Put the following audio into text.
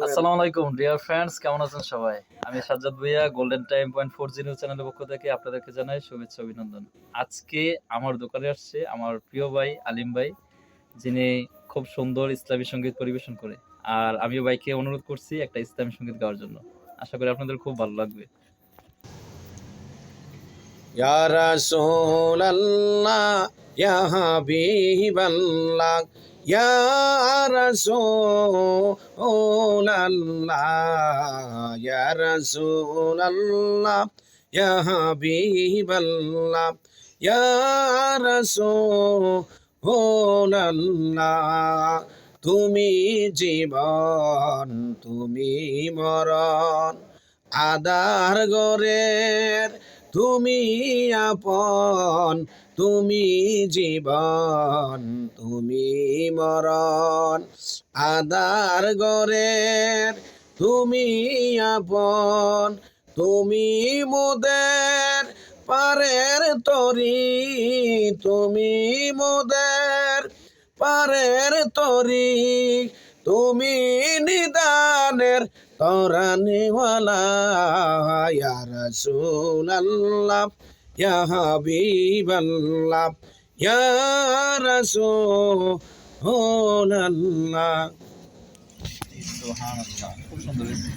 আসসালামু আলাইকুম dear friends, কেমন আছেন সবাই? আমি Sajjad Bhuiyan golden time 0.40 news চ্যানেলের পক্ষ থেকে আপনাদেরকে জানাই শুভেচ্ছা অভিনন্দন। আজকে আমার দোকানে আসছে আমার প্রিয় ভাই আলিম ভাই, যিনি খুব সুন্দর ইসলামী সঙ্গীত পরিবেশন করে। আর আমিও ভাইকে অনুরোধ করছি একটা ইসলামী সঙ্গীত গাওয়ার জন্য। আশা করি আপনাদের খুব ভালো লাগবে। ইয়া রাসূলাল্লাহ ইয়া হাবিবাল্লাহ ইয়া রাসূলাল্লাহ ইয়া রাসূলাল্লাহ ইয়া হাবিবাল্লাহ ইয়া রাসূলাল্লাহ তুমি জীবন তুমি মরণ আদার গরের তুমি আপন তুমি জীবন তুমি মরণ আদার গরের তুমি আপন তুমি মোদের পারের তরি তুমি মোদের পারের তরি তুমি নিদানের তরানিওয়ালা ইয়া রাসূলাল্লাহ ইয়া হাবিবাল্লাহ ইয়া রাসূলাল্লাহ। সুবহানাল্লাহ, খুব সুন্দর হয়েছে।